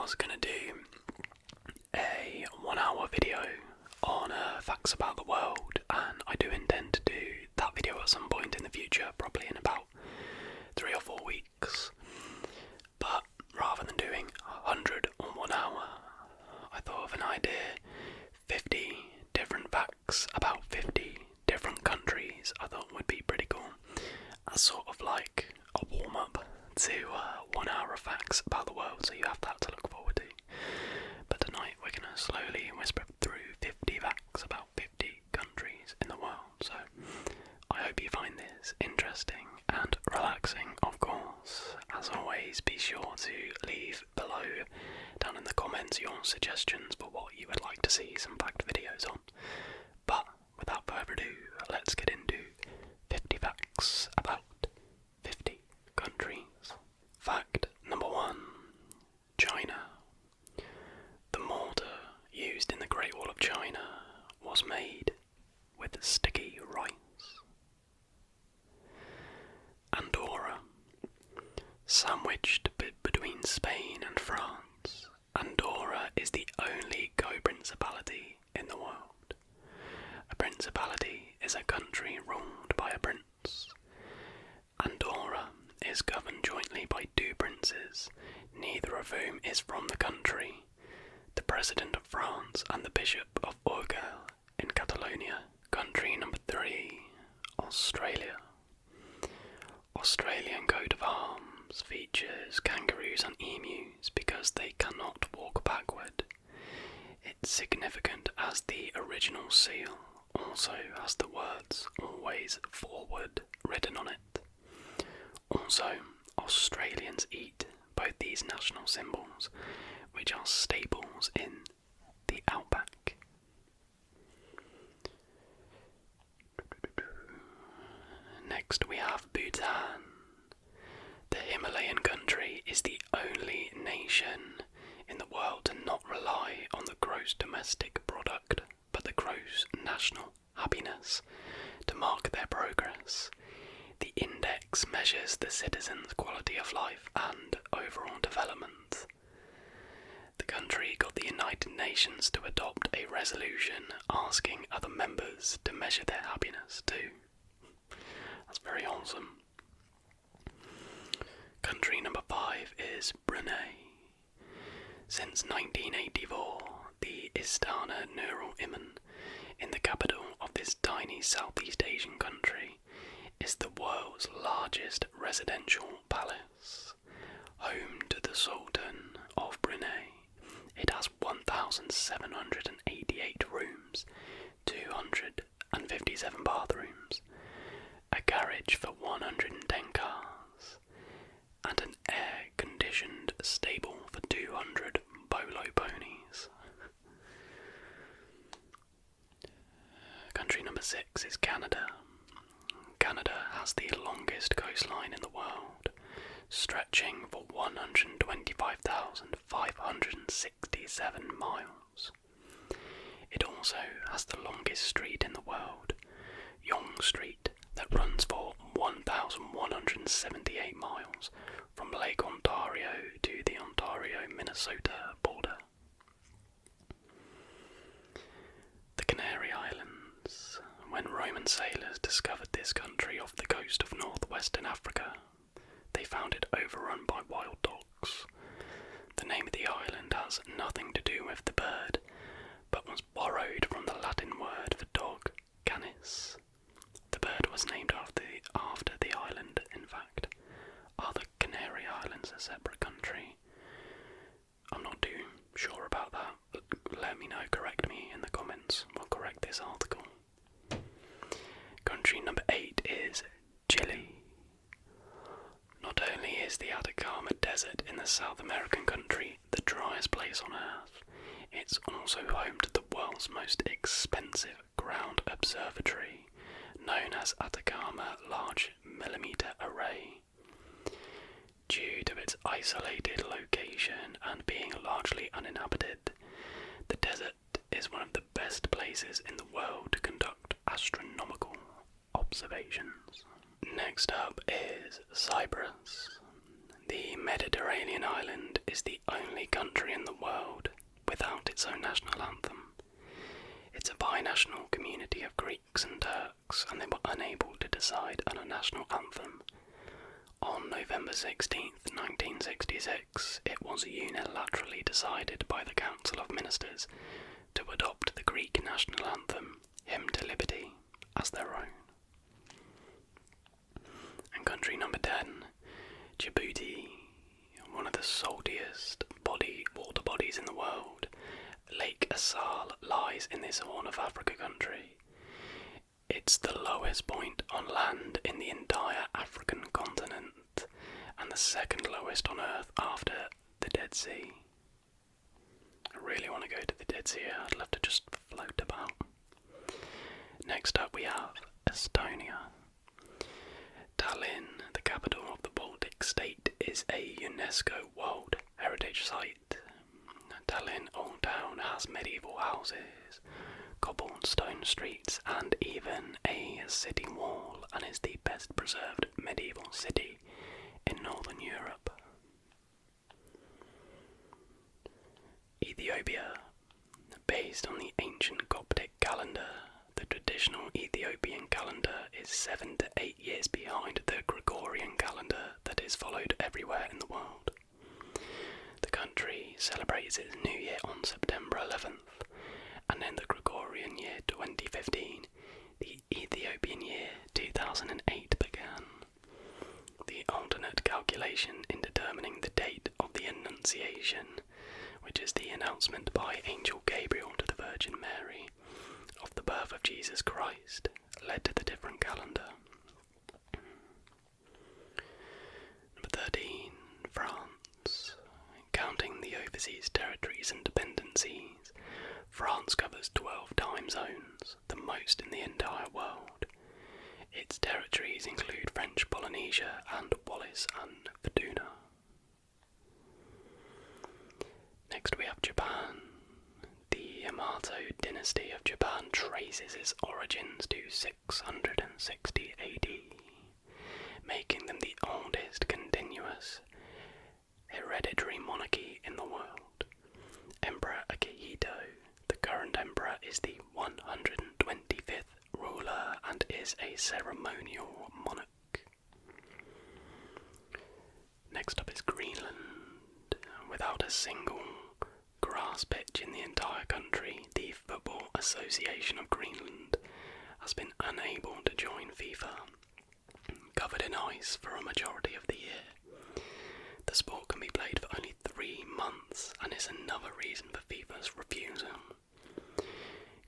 was going to do a 1-hour video on facts about the world, and I do intend to do that video at some point in the future, probably in about 3 or 4 weeks. But rather than doing 100 on 1 hour, I thought of an idea: 50 different facts about 50 different countries. I thought would be pretty cool, as sort of like a warm-up to 1 hour of facts about the world, so you have that to look forward to. But tonight we're going to slowly whisper through 50 facts about 50 countries in the world, so I hope you find this interesting and relaxing. Of course, as always, be sure to leave below down in the comments your suggestions for what you would like to see some fact videos on. But without further ado, let's get into 50 facts about 50 countries. Fact number 1. China. The mortar used in the Great Wall of China was made with sticky rice. Andorra. Sandwiched between Spain and France, Andorra is the only co-principality in the world. A principality is a country ruled by a prince. Andorra is governed jointly by 2 princes, neither of whom is from the country: the President of France and the Bishop of Urgell in Catalonia. Country number 3. Australia. Australian coat of arms features kangaroos and emus because they cannot walk backward. It's significant as the original seal also has the words "always forward" written on it. Also, Australians eat both these national symbols, which are staples in the outback. Next we have Bhutan. The Himalayan country is the only nation in the world to not rely on the gross domestic product, but the gross national happiness to mark their progress. The index measures the citizens' quality of life and overall development. The country got the United Nations to adopt a resolution asking other members to measure their happiness too. That's very wholesome. Country number 5 is Brunei. Since 1984, the Istana Nurul Iman, in the capital of this tiny Southeast Asian country, is the world's largest residential palace. Home to the Sultan of Brunei, it has 1,788 rooms, 257 bathrooms, a garage for 110 cars, and an air-conditioned stable for 200 bolo ponies. Country number 6 is Canada. Canada has the longest coastline in the world, stretching for 125,567 miles. It also has the longest street in the world, Yonge Street, that runs for 1,178 miles from Lake Ontario to the Ontario-Minnesota border. The Canary Islands. When Roman sailors discovered this country off the coast of northwestern Africa, they found it overrun by wild dogs. The name of the island has nothing to do with the bird, but was borrowed from the Latin word for dog, canis. The bird was named after the island, in fact. Are the Canary Islands a separate country? I'm not too sure about that. Let me know, correct me in the comments. We'll correct this article. Country number 8 is Chile. Not only is the Atacama Desert in the South American country the driest place on Earth, it's also home to the world's most expensive ground observatory, known as Atacama Large Millimeter Array. Due to its isolated location and being largely uninhabited, the desert is one of the best places in the world to conduct astronomical observations. Next up is Cyprus. The Mediterranean island is the only only country in the world without its own national anthem. It's a binational community of Greeks and Turks, and they were unable to decide on a national anthem. On November 16th, 1966, it was unilaterally decided by the Council of Ministers to adopt the Greek national anthem, Hymn to Liberty, as their own. And country number 10, Djibouti, one of the saltiest water bodies in the world. Lake Assal lies in this Horn of Africa country. It's the lowest point on land in the entire African continent, and the second lowest on Earth after the Dead Sea. I really want to go to the Dead Sea. I'd love to just float about. Next up we have Estonia. Tallinn, the capital of the Baltic state, is a UNESCO World Heritage Site. Tallinn Old Town has medieval houses, cobblestone streets, and even a city wall, and is the best preserved medieval city in Northern Europe. Ethiopia. Based on the ancient Coptic calendar, the traditional Ethiopian calendar is 7 to 8 years behind the Gregorian calendar that is followed everywhere in the world. The country celebrates its New Year on September 11th, and in the Gregorian year 2015, the Ethiopian year 2008 began. The alternate calculation in determining the date of the Annunciation, which is the announcement by Angel Gabriel to the Virgin Mary of the birth of Jesus Christ, led to the different calendar. Number 13, France. Counting the overseas territories and dependencies, France covers 12 time zones, the most in the entire world. Its territories include French Polynesia and Wallis and Futuna. Next we have Japan. The Yamato dynasty of Japan traces its origins to 660 AD, making them the oldest continuous hereditary monarchy in the world. Emperor Akihito, the current emperor, is the 125th ruler and is a ceremonial monarch. Next up is Greenland. Without a single grass pitch in the entire country, the Football Association of Greenland has been unable to join FIFA, covered in ice for a majority of the year. The sport can be played for only 3 months and is another reason for FIFA's refusal.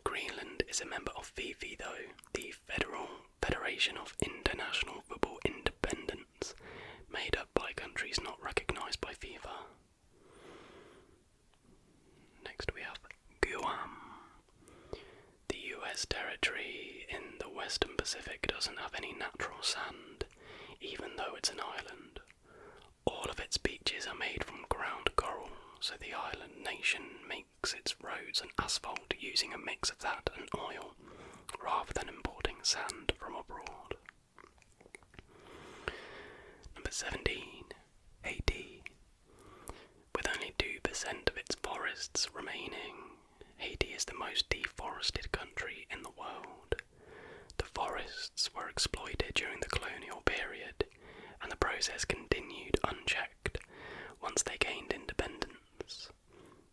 Greenland is a member of FIFI, though, the Federation of International Football Independence, made up by countries not recognised by FIFA. Next we have Guam. The US territory in the Western Pacific doesn't have any natural sand, even though it's an island. All of its beaches are made from ground coral, so the island nation makes its roads and asphalt using a mix of that and oil, rather than importing sand from abroad. Number 17, Haiti. With only 2% of its forests remaining, Haiti is the most deforested country in the world. The forests were exploited during the colonial period, and the process continued unchecked once they gained independence.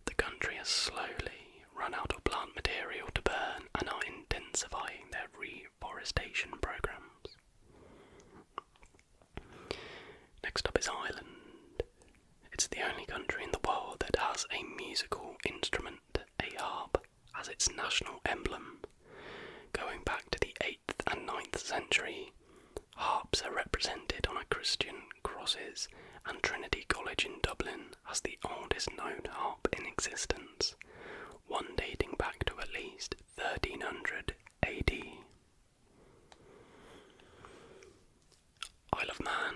The country has slowly run out of plant material to burn and are intensifying their reforestation programs. Next up is Ireland. It's the only country in the world that has a musical instrument, a harp, as its national emblem. Going back to the 8th and 9th century, harps are represented on Christian crosses, and Trinity College in Dublin has the oldest known harp in existence, one dating back to at least 1300 AD. Isle of Man.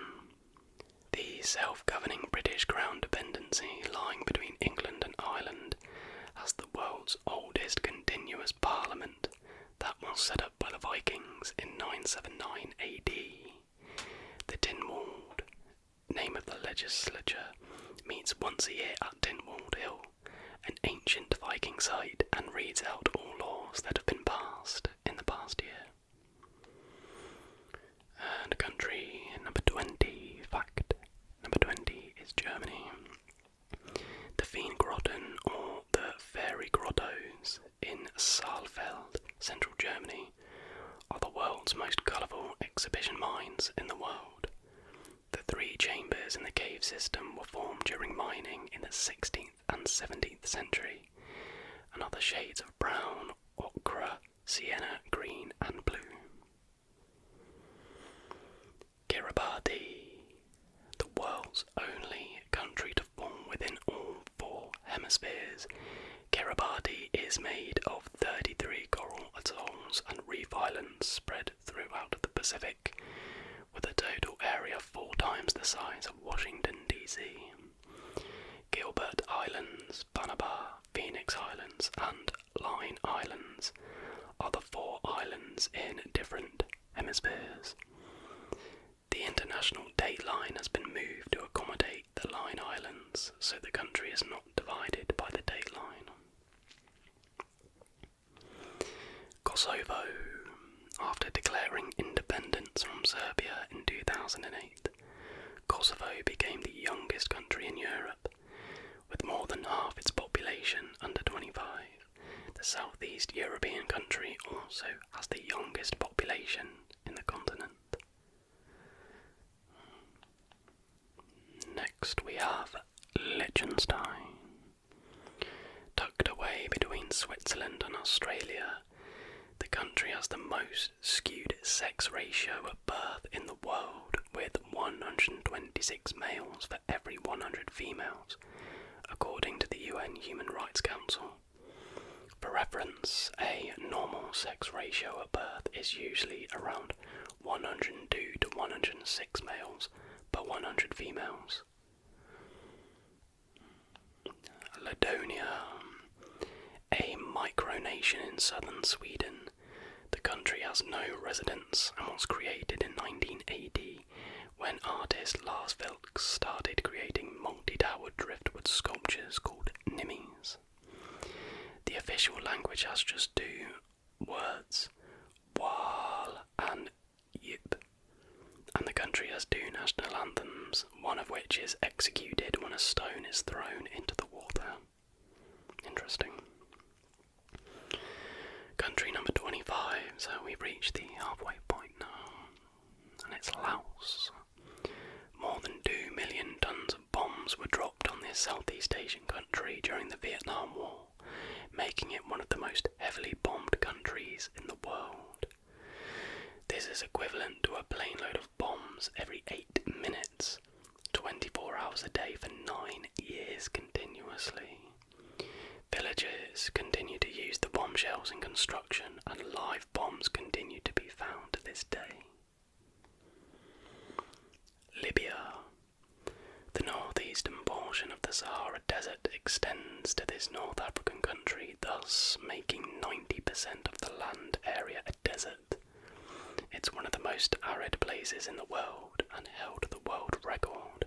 The self-governing British Crown dependency lying between England and Ireland has the world's oldest continuous parliament that was set up by the Vikings in 979 AD. The Tynwald, name of the legislature, meets once a year at Tynwald an ancient Viking site and reads out all laws that have been passed in the past year. And country number 20, fact number 20 is Germany. The Feengrotten, or the Fairy Grottos in Saalfeld, central Germany, are the world's most colourful exhibition mines in the world. The 3 chambers in the cave system were formed during mining in the 16th and 17th century, and are the shades of brown, ochre, sienna, green and blue. Kiribati, the world's only country to fall within all 4 hemispheres. Kiribati is made of 33 coral atolls and reef islands spread throughout the Pacific, with a total area 4 times the size of Washington, D.C. Gilbert Islands, Banaba, Phoenix Islands and Line Islands are the 4 islands in different hemispheres. The international date line has been moved to accommodate the Line Islands, so the country is not divided by the date line. Kosovo. After declaring independence from Serbia in 2008, Kosovo became the youngest country in Europe, with more than half its population under 25. The southeast European country also has the youngest population in the continent. Next we have Liechtenstein. Tucked away between Switzerland and Australia, the country has the most skewed sex ratio at birth in the world, with 126 males for every 100 females, according to the UN Human Rights Council. For reference, a normal sex ratio at birth is usually around 102 to 106 males per 100 females. Ladonia, a micronation in southern Sweden. The country has no residents and was created in 1980 when artist Lars Vilks started creating multi-towered driftwood sculptures called nimmies. The official language has just 2 words, wal and yip, and the country has 2 national anthems, one of which is executed when a stone is thrown into the water. Interesting. Country number 25, so we've reached the halfway point now, and it's Laos. More than 2 million tons of bombs were dropped on this Southeast Asian country during the Vietnam War, making it one of the most heavily bombed countries in the world. This is equivalent to a plane load of bombs every 8 minutes, 24 hours a day for 9 years continuously. Villagers continue to use the bombshells in construction, and live bombs continue to be found to this day. Libya. The northeastern portion of the Sahara Desert extends to this North African country, thus making 90% of the land area a desert. It's one of the most arid places in the world and held the world record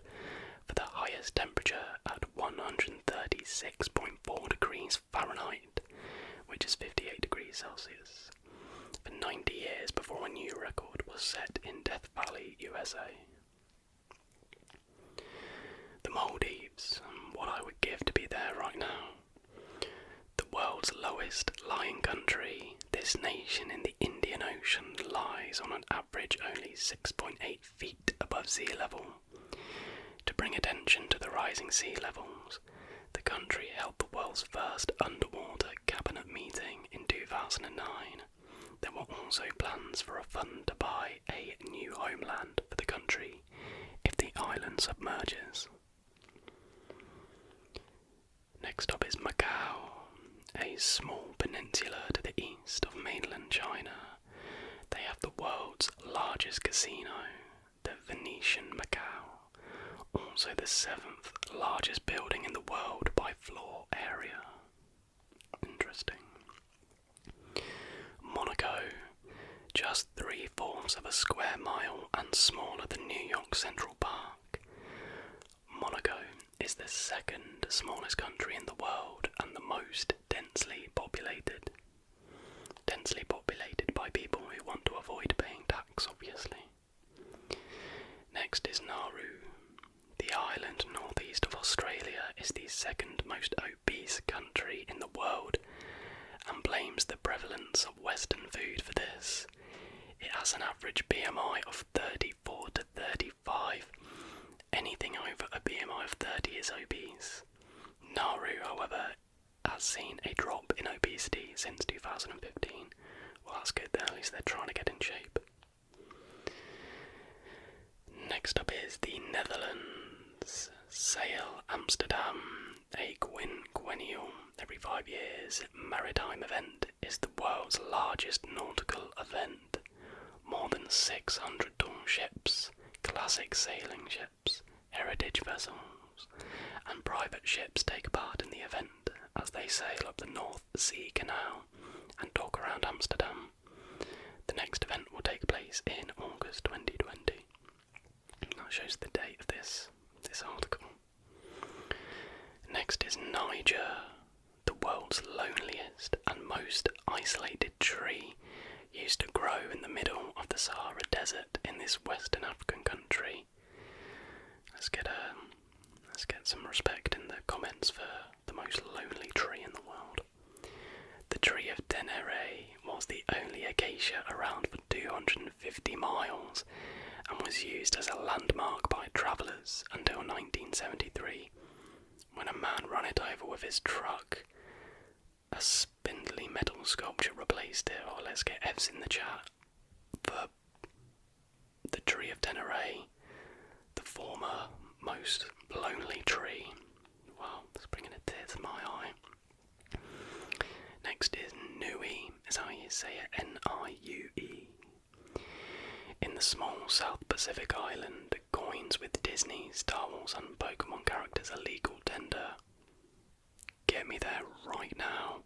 for the highest temperature at 136.4 degrees Fahrenheit, which is 58 degrees Celsius, for 90 years before a new record was set in Death Valley, USA. The Maldives, what I would give to be there right now. The world's lowest lying country, this nation in the Indian Ocean lies on an average only 6.8 feet above sea level. To bring attention to the rising sea levels, the country held the world's first underwater cabinet meeting in 2009. There were also plans for a fund to buy a new homeland for the country if the island submerges. Next up is Macau, a small peninsula to the east of mainland China. They have the world's largest casino, the Venetian Macau, also the 7th largest building in the world by floor area. Interesting. Monaco, just 3/4 of a square mile and smaller than New York Central Park. Monaco is the 2nd smallest country in the world and the most densely populated. Densely populated by people who want to avoid paying tax, obviously. Next is Nauru. The island northeast of Australia is the second most obese country in the world and blames the prevalence of Western food for this. It has an average BMI of 34 to 35. Anything over a BMI of 30 is obese. Nauru, however, has seen a drop in obesity since 2015. Well, that's good, at least they're trying to get in shape. Next up is the Netherlands. Sail Amsterdam, a quinquennial every 5 years maritime event, is the world's largest nautical event. More than 600 tall ships, classic sailing ships, heritage vessels, and private ships take part in the event as they sail up the North Sea Canal and dock around Amsterdam. The next event will take place in August 2020. That shows the date of this article. Next is Niger. The world's loneliest and most isolated tree used to grow in the middle of the Sahara Desert in this Western African country. Let's get some respect in the comments for the most lonely tree in the world. The tree of Tenere was the only acacia around for 250 miles and was used as a landmark by travellers until 1973, when a man ran it over with his truck. A spindly metal sculpture replaced it. Or let's get F's in the chat for the tree of Tenere, the former most lonely tree. Wow, that's bringing a tear to my eye. Next is Niue, is how you say it, N-I-U-E. In the small South Pacific island, coins with Disney, Star Wars and Pokemon characters are legal tender. Get me there right now.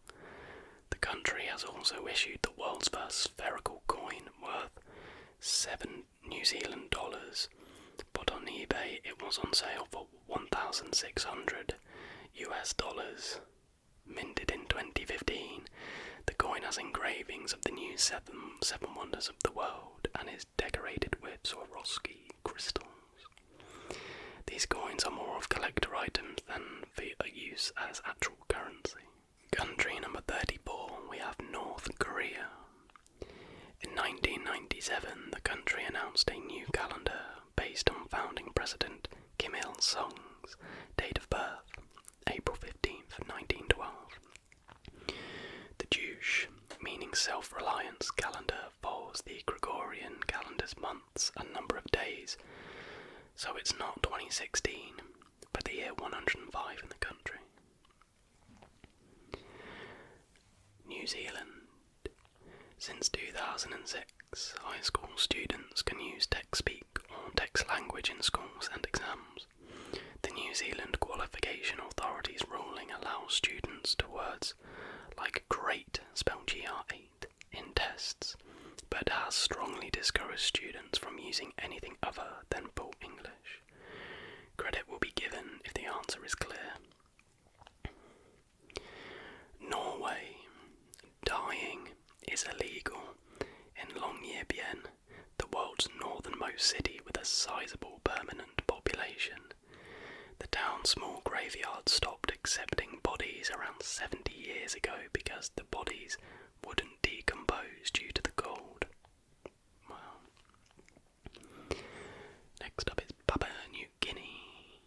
The country has also issued the world's first spherical coin worth $7 New Zealand dollars, but on eBay it was on sale for 1,600 US dollars. Minted in 2015, the coin has engravings of the new seven wonders of the world and is decorated with Swarovski crystals. These coins are more of collector items than for use as actual currency. Country number 34, we have North Korea. In 1997, the country announced a new calendar based on founding President Kim Il-sung's date of birth, April 15th, 1912. The Juche, meaning self-reliance calendar, follows the Gregorian calendar's months and number of days, so it's not 2016, but the year 105 in the country. New Zealand. Since 2006, high school students can use text-speak or text-language in schools and exams. The New Zealand Qualification Authority's ruling allows students to words like great, spelled GR8, in tests, but has strongly discouraged students from using anything other than full English. Credit will be given if the answer is clear. Norway. Dyeing is illegal in Longyearbyen, the world's northernmost city with a sizable permanent population. The town's small graveyard stopped accepting bodies around 70 years ago because the bodies wouldn't decompose due to the cold. Wow. Next up is Papua New Guinea.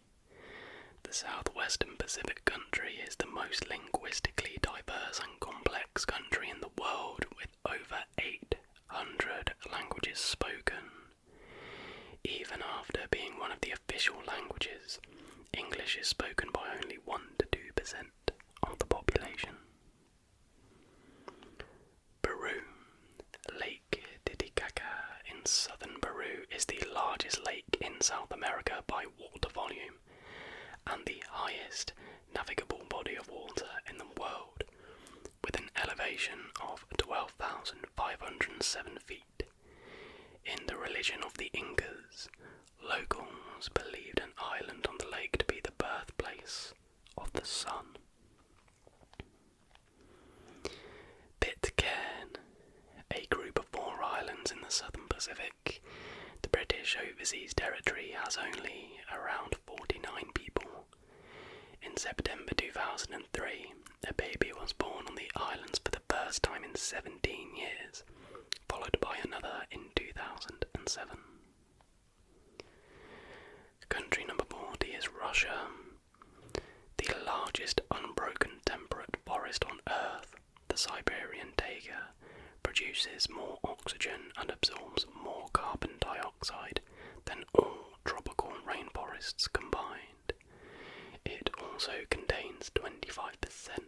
The southwestern Pacific country is the most linguistically diverse and complex country in the world, with over 800 languages spoken. Even after being one of the official languages, English is spoken by only 1 to 2% of the population. Peru. Lake Titicaca in southern Peru is the largest lake in South America by water volume and the highest navigable body of water in the world, with an elevation of 12,507 feet. In the religion of the Incas, locals believed an island on the lake to be the birthplace of the sun. Pacific, the British overseas territory has only around 49 people. In September 2003, a baby was born on the islands for the first time in 17 years, followed by another in 2007. Country number 40 is Russia. The largest unbroken temperate forest on Earth, the Siberian taiga, produces more oxygen and absorbs more carbon dioxide than all tropical rainforests combined. It also contains 25%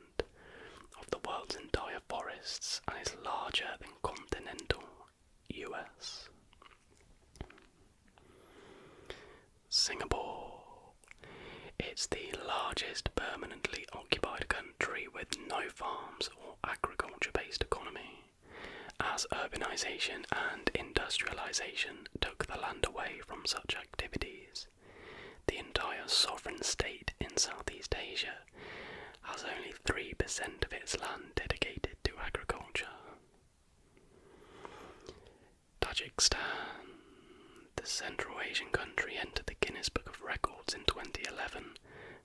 of the world's entire forests and is larger than continental US. Singapore. It's the largest permanently occupied country with no farms or agriculture-based economy. As urbanization and industrialization took the land away from such activities, the entire sovereign state in Southeast Asia has only 3% of its land dedicated to agriculture. Tajikistan. The Central Asian country entered the Guinness Book of Records in 2011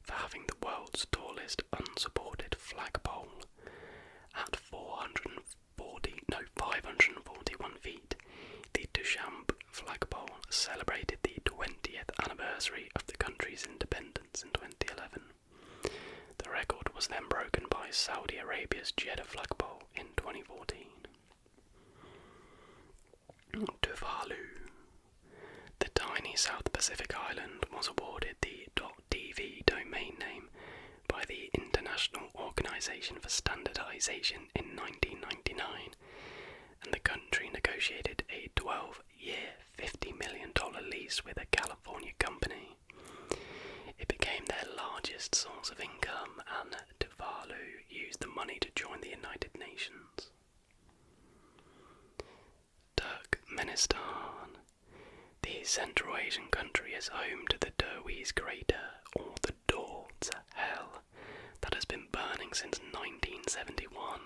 for having the world's tallest unsupported flagpole. At 541 feet, the Dushanbe flagpole celebrated the 20th anniversary of the country's independence in 2011. The record was then broken by Saudi Arabia's Jeddah flagpole in 2014. Tuvalu. The tiny South Pacific island was awarded the .tv domain name by the International Organization for Standardization in 1999, and the country negotiated a 12-year, $50 million lease with a California company. It became their largest source of income, and Tuvalu used the money to join the United Nations. Turkmenistan. The Central Asian country is home to the Derwies crater, or the Door to Hell, that has been burning since 1971.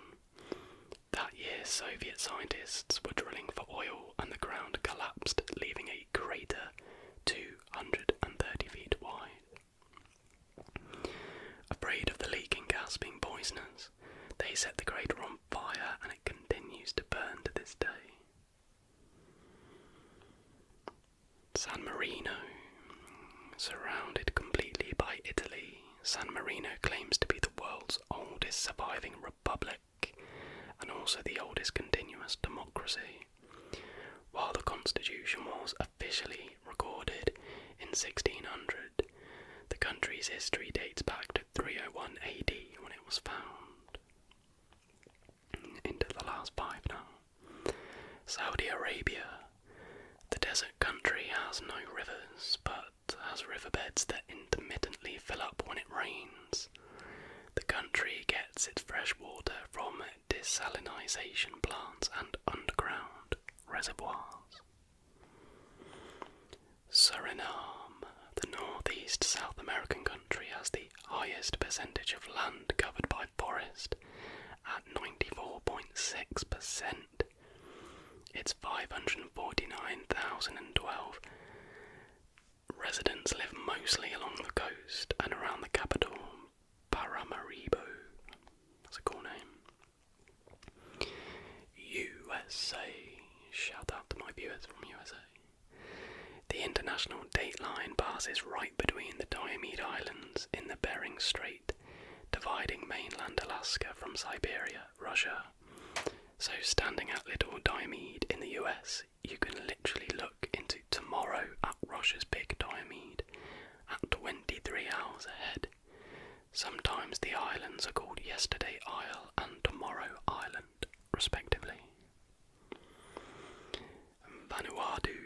That year, Soviet scientists were drilling for oil and the ground collapsed, leaving a crater 230 feet wide. Afraid of the leaking gas being poisonous, they set the crater on fire and it continues to burn to this day. San Marino. Surrounded completely by Italy, San Marino claims to be the world's oldest surviving republic and also the oldest continuous democracy. While the constitution was officially recorded in 1600, the country's history dates back to 301 AD when it was found. Into the last 5 now. Saudi Arabia. The desert country has no rivers, but has riverbeds that intermittently fill up when it rains. The country gets its fresh water from desalination plants and underground reservoirs. Suriname, the northeast South American country, has the highest percentage of land covered by forest at 94.6%. It's 549,012. Residents live mostly along the coast and around the capital, Paramaribo. That's a cool name. USA. Shout out to my viewers from USA. The international date line passes right between the Diomede Islands in the Bering Strait, dividing mainland Alaska from Siberia, Russia. So standing at Little Diomede in the US, you can literally look into tomorrow at Russia's Big Diomede at 23 hours ahead. Sometimes the islands are called Yesterday Isle and Tomorrow Island, respectively. Vanuatu.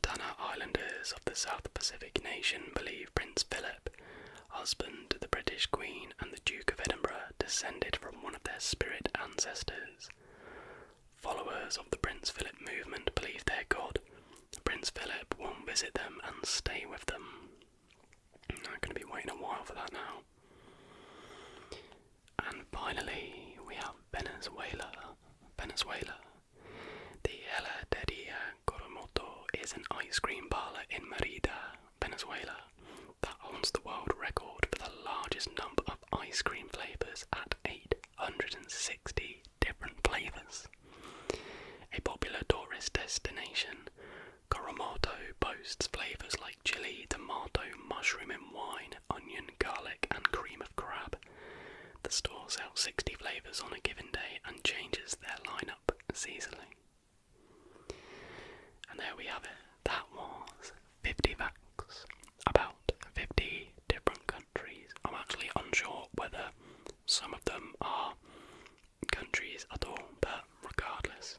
Tanna Islanders of the South Pacific nation believe Prince Philip, husband to the British Queen and the Duke of Edinburgh, descended from one of their spirit ancestors. Followers of the Prince Philip movement believe their god, Prince Philip, will visit them and stay with them. I'm going to be waiting a while for that now. And finally, we have Venezuela. The Heredia ice cream flavours at 860 different flavours. A popular tourist destination, Koromoto boasts flavours like chili, tomato, mushroom and wine, onion, garlic and cream of crab. The store sells 60 flavours on a given day and changes their lineup seasonally. And there we have it. That was 50 facts about 50 different countries. I'm actually unsure whether some of them are countries at all, but regardless,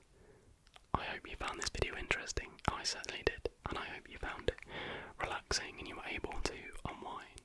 I hope you found this video interesting. I certainly did, and I hope you found it relaxing and you were able to unwind